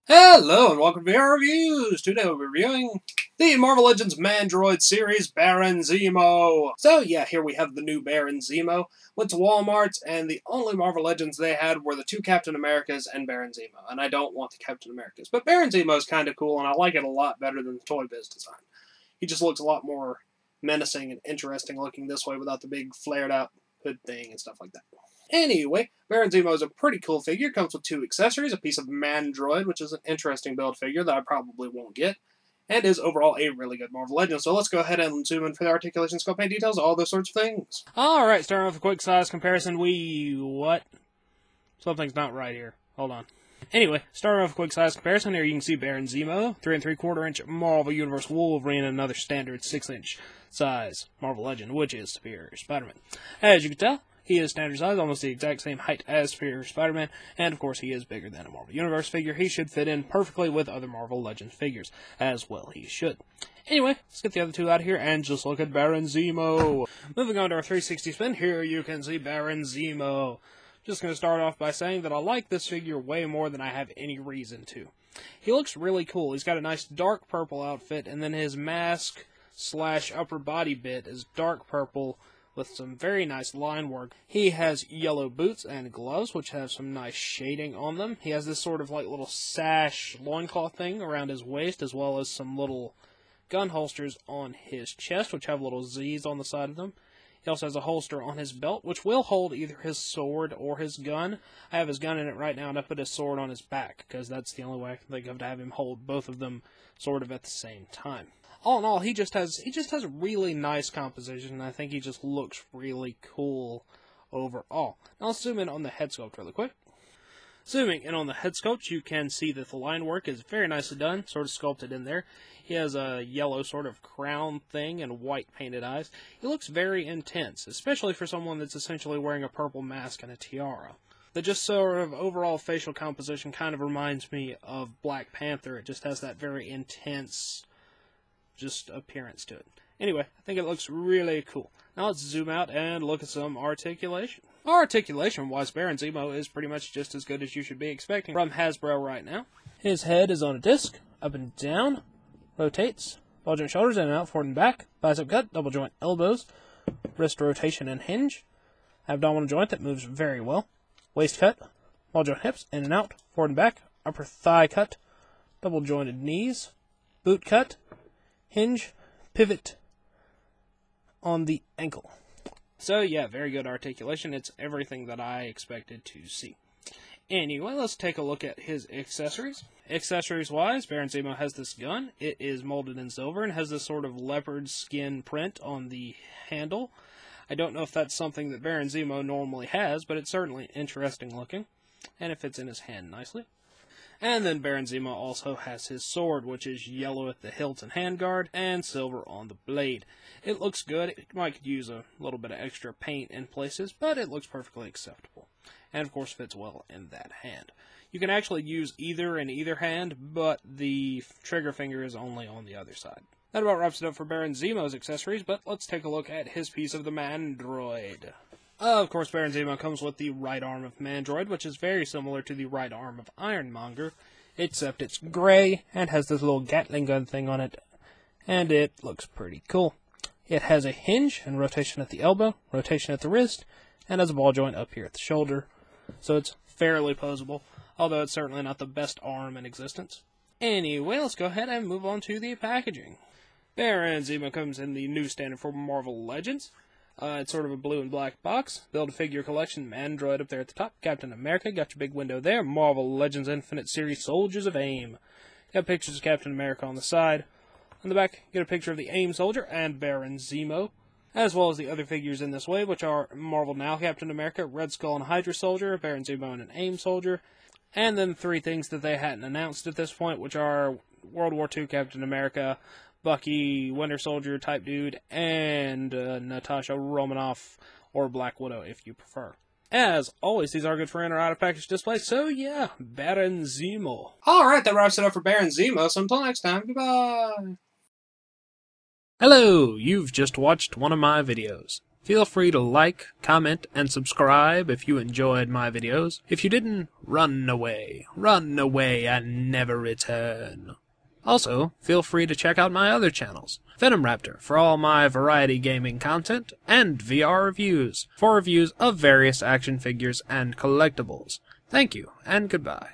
Hello and welcome to our reviews. Today we'll be reviewing the Marvel Legends Mandroid series, Baron Zemo. So yeah, here we have the new Baron Zemo. Went to Walmart and the only Marvel Legends they had were the two Captain Americas and Baron Zemo. And I don't want the Captain Americas. But Baron Zemo is kind of cool and I like it a lot better than the Toy Biz design. He just looks a lot more menacing and interesting looking this way without the big flared out hood thing and stuff like that. Anyway, Baron Zemo is a pretty cool figure. Comes with two accessories, a piece of Mandroid, which is an interesting build figure that I probably won't get, and is overall a really good Marvel Legend. So let's go ahead and zoom in for the articulation, sculpt, paint details, all those sorts of things. Alright, starting off with a quick size comparison. What? Something's not right here. Hold on. Anyway, starting off with a quick size comparison, here you can see Baron Zemo, 3 3/4 inch Marvel Universe Wolverine, and another standard 6-inch size Marvel Legend, which is Superior Spider-Man. As you can tell, he is standard size, almost the exact same height as Superior Spider-Man, and of course he is bigger than a Marvel Universe figure. He should fit in perfectly with other Marvel Legends figures, as well he should. Anyway, let's get the other two out of here and just look at Baron Zemo. Moving on to our 360 spin, here you can see Baron Zemo. Just going to start off by saying that I like this figure way more than I have any reason to. He looks really cool. He's got a nice dark purple outfit, and then his mask / upper body bit is dark purple with some very nice line work. He has yellow boots and gloves, which have some nice shading on them. He has this sort of like little sash loincloth thing around his waist, as well as some little gun holsters on his chest, which have little Z's on the side of them. He also has a holster on his belt, which will hold either his sword or his gun. I have his gun in it right now, and I put his sword on his back, because that's the only way I can think of to have him hold both of them sort of at the same time. All in all, he just has really nice composition, and I think he just looks really cool overall. Now let's zoom in on the head sculpt really quick. Zooming in on the head sculpt, you can see that the line work is very nicely done, sort of sculpted in there. He has a yellow sort of crown thing and white painted eyes. He looks very intense, especially for someone that's essentially wearing a purple mask and a tiara. The just sort of overall facial composition kind of reminds me of Black Panther. It just has that very intense just appearance to it. Anyway, I think it looks really cool. Now let's zoom out and look at some articulation. Articulation-wise, Baron Zemo is pretty much just as good as you should be expecting from Hasbro right now. His head is on a disc, up and down, rotates, ball joint shoulders in and out, forward and back, bicep cut, double joint elbows, wrist rotation and hinge, abdominal joint that moves very well, waist cut, ball joint hips, in and out, forward and back, upper thigh cut, double jointed knees, boot cut, hinge, pivot on the ankle. So yeah, very good articulation. It's everything that I expected to see. Anyway, let's take a look at his accessories. Accessories-wise, Baron Zemo has this gun. It is molded in silver and has this sort of leopard skin print on the handle. I don't know if that's something that Baron Zemo normally has, but it's certainly interesting looking, and it fits in his hand nicely. And then Baron Zemo also has his sword, which is yellow at the hilt and handguard, and silver on the blade. It looks good. It might use a little bit of extra paint in places, but it looks perfectly acceptable. And of course fits well in that hand. You can actually use either in either hand, but the trigger finger is only on the other side. That about wraps it up for Baron Zemo's accessories, but let's take a look at his piece of the Mandroid. Of course, Baron Zemo comes with the right arm of Mandroid, which is very similar to the right arm of Ironmonger, except it's gray and has this little Gatling gun thing on it, and it looks pretty cool. It has a hinge and rotation at the elbow, rotation at the wrist, and has a ball joint up here at the shoulder, so it's fairly posable, although it's certainly not the best arm in existence. Anyway, let's go ahead and move on to the packaging. Baron Zemo comes in the new standard for Marvel Legends. It's sort of a blue and black box. Build-A-Figure collection, Mandroid up there at the top. Captain America, got your big window there. Marvel Legends Infinite Series, Soldiers of AIM. Got pictures of Captain America on the side. On the back, get a picture of the AIM soldier and Baron Zemo, as well as the other figures in this wave, which are Marvel Now Captain America, Red Skull and Hydra soldier, Baron Zemo and an AIM soldier, and then 3 things that they hadn't announced at this point, which are World War II Captain America, Bucky, Winter Soldier type dude, and Natasha Romanoff, or Black Widow if you prefer. As always, these are good for in or out of package display, so yeah, Baron Zemo. Alright, that wraps it up for Baron Zemo, so until next time, goodbye! Hello, you've just watched one of my videos. Feel free to like, comment, and subscribe if you enjoyed my videos. If you didn't, run away and never return. Also, feel free to check out my other channels, Venom Raptor for all my variety gaming content, and VR Reviews for reviews of various action figures and collectibles. Thank you, and goodbye.